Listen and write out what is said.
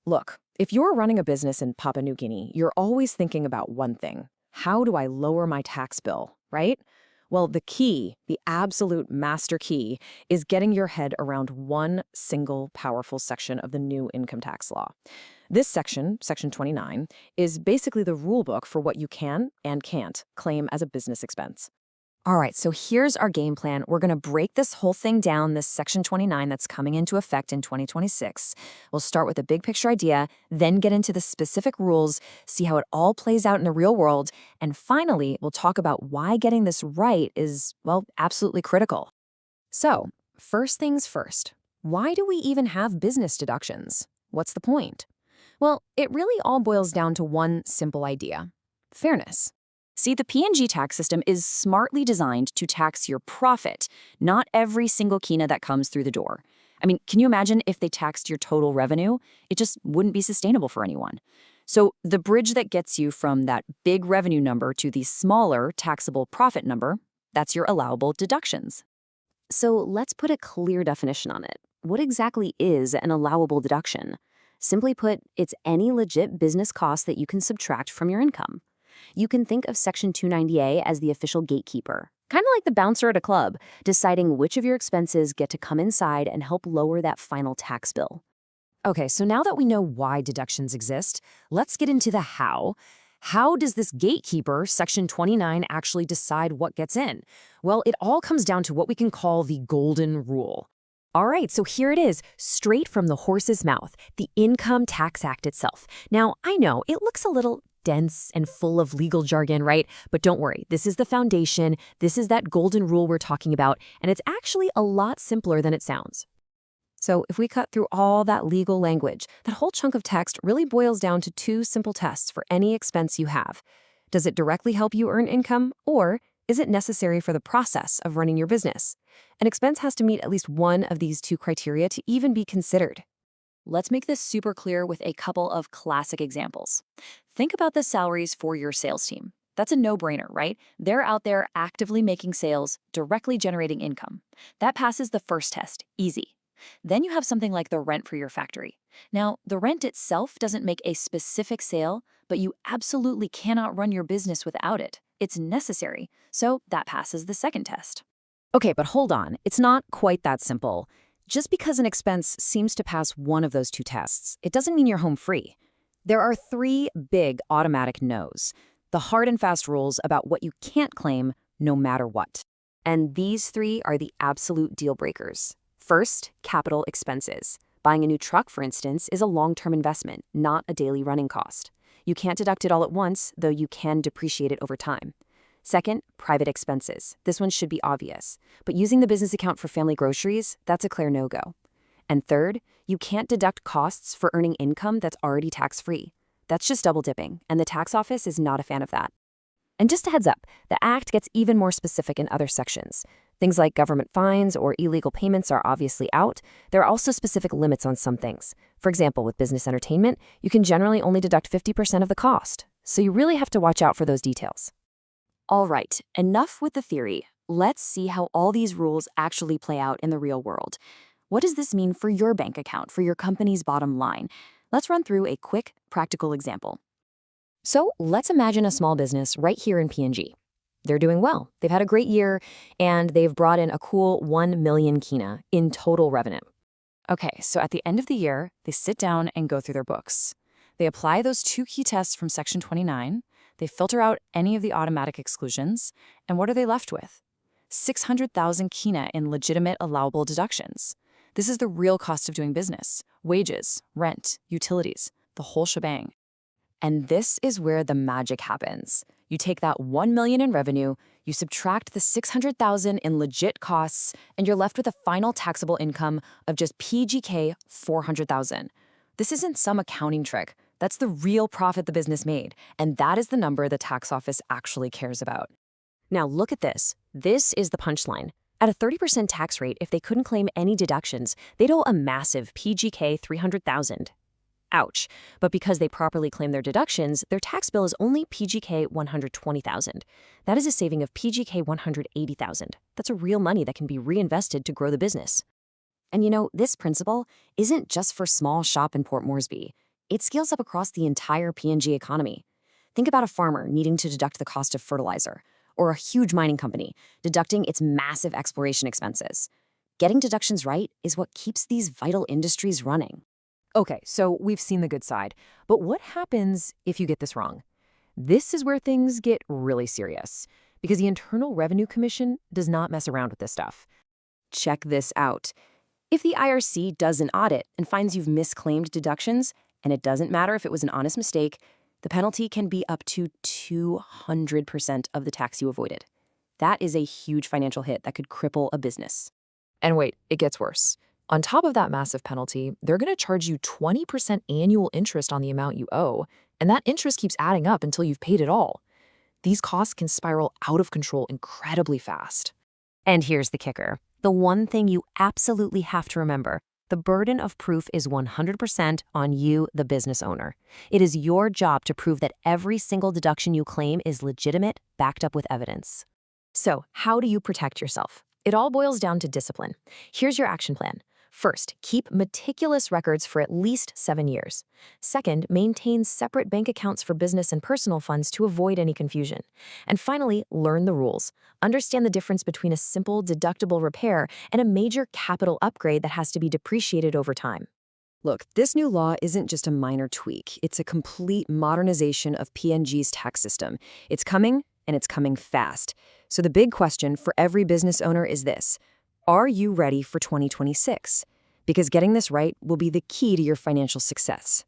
Look, if you're running a business in Papua New Guinea, you're always thinking about one thing. How do I lower my tax bill, right? Well, the key, the absolute master key, is getting your head around one single powerful section of the new income tax law. This section, Section 29, is basically the rule book for what you can and can't claim as a business expense. All right, so here's our game plan. We're going to break this whole thing down, this Section 29 that's coming into effect in 2026. We'll start with a big picture idea, then get into the specific rules, see how it all plays out in the real world, and finally, we'll talk about why getting this right is, well, absolutely critical. So, first things first, why do we even have business deductions? What's the point? Well, it really all boils down to one simple idea: fairness. See, the PNG tax system is smartly designed to tax your profit, not every single kina that comes through the door. I mean, can you imagine if they taxed your total revenue? It just wouldn't be sustainable for anyone. So the bridge that gets you from that big revenue number to the smaller taxable profit number, that's your allowable deductions. So let's put a clear definition on it. What exactly is an allowable deduction? Simply put, it's any legit business cost that you can subtract from your income. You can think of Section 290A as the official gatekeeper, kind of like the bouncer at a club, deciding which of your expenses get to come inside and help lower that final tax bill. Okay, so now that we know why deductions exist, let's get into the how. How does this gatekeeper, Section 29, actually decide what gets in? Well, it all comes down to what we can call the golden rule. All right, so here it is, straight from the horse's mouth, the Income Tax Act itself. Now, I know it looks a little dense and full of legal jargon, right? But don't worry, this is the foundation, this is that golden rule we're talking about, and it's actually a lot simpler than it sounds. So if we cut through all that legal language, that whole chunk of text really boils down to two simple tests for any expense you have. Does it directly help you earn income, or is it necessary for the process of running your business? An expense has to meet at least one of these two criteria to even be considered. Let's make this super clear with a couple of classic examples. Think about the salaries for your sales team. That's a no-brainer, right? They're out there actively making sales, directly generating income. That passes the first test, easy. Then you have something like the rent for your factory. Now, the rent itself doesn't make a specific sale, but you absolutely cannot run your business without it. It's necessary, so that passes the second test. Okay, but hold on, it's not quite that simple. Just because an expense seems to pass one of those two tests, it doesn't mean you're home free. There are three big automatic no's, the hard and fast rules about what you can't claim no matter what. And these three are the absolute deal breakers. First, capital expenses. Buying a new truck, for instance, is a long-term investment, not a daily running cost. You can't deduct it all at once, though you can depreciate it over time. Second, private expenses. This one should be obvious, but using the business account for family groceries, that's a clear no-go. And third, you can't deduct costs for earning income that's already tax-free. That's just double dipping, and the tax office is not a fan of that. And just a heads up, the Act gets even more specific in other sections. Things like government fines or illegal payments are obviously out. There are also specific limits on some things. For example, with business entertainment, you can generally only deduct 50% of the cost, so you really have to watch out for those details. All right, enough with the theory. Let's see how all these rules actually play out in the real world. What does this mean for your bank account, for your company's bottom line? Let's run through a quick, practical example. So let's imagine a small business right here in PNG. They're doing well. They've had a great year, and they've brought in a cool 1 million kina in total revenue. Okay, so at the end of the year, they sit down and go through their books. They apply those two key tests from Section 29. They filter out any of the automatic exclusions, and what are they left with? 600,000 kina in legitimate allowable deductions. This is the real cost of doing business: wages, rent, utilities, the whole shebang. And this is where the magic happens. You take that 1 million in revenue, you subtract the 600,000 in legit costs, and you're left with a final taxable income of just PGK 400,000. This isn't some accounting trick. That's the real profit the business made, and that is the number the tax office actually cares about. Now look at this. This is the punchline. At a 30% tax rate, if they couldn't claim any deductions, they'd owe a massive PGK 300,000. Ouch. But because they properly claim their deductions, their tax bill is only PGK 120,000. That is a saving of PGK 180,000. That's a real money that can be reinvested to grow the business. And you know, this principle isn't just for small shop in Port Moresby. It scales up across the entire PNG economy. Think about a farmer needing to deduct the cost of fertilizer, or a huge mining company deducting its massive exploration expenses. Getting deductions right is what keeps these vital industries running. Okay, so we've seen the good side, but what happens if you get this wrong? This is where things get really serious, because the Internal Revenue Commission does not mess around with this stuff. Check this out. If the IRC does an audit and finds you've misclaimed deductions, and it doesn't matter if it was an honest mistake, the penalty can be up to 200% of the tax you avoided. That is a huge financial hit that could cripple a business. And wait, it gets worse. On top of that massive penalty, they're going to charge you 20% annual interest on the amount you owe, and that interest keeps adding up until you've paid it all. These costs can spiral out of control incredibly fast. And here's the kicker. The one thing you absolutely have to remember: the burden of proof is 100% on you, the business owner. It is your job to prove that every single deduction you claim is legitimate, backed up with evidence. So, how do you protect yourself? It all boils down to discipline. Here's your action plan. First, keep meticulous records for at least 7 years. Second, maintain separate bank accounts for business and personal funds to avoid any confusion. And finally, learn the rules. Understand the difference between a simple, deductible repair and a major capital upgrade that has to be depreciated over time. Look, this new law isn't just a minor tweak. It's a complete modernization of PNG's tax system. It's coming, and it's coming fast. So the big question for every business owner is this: are you ready for 2026? Because getting this right will be the key to your financial success.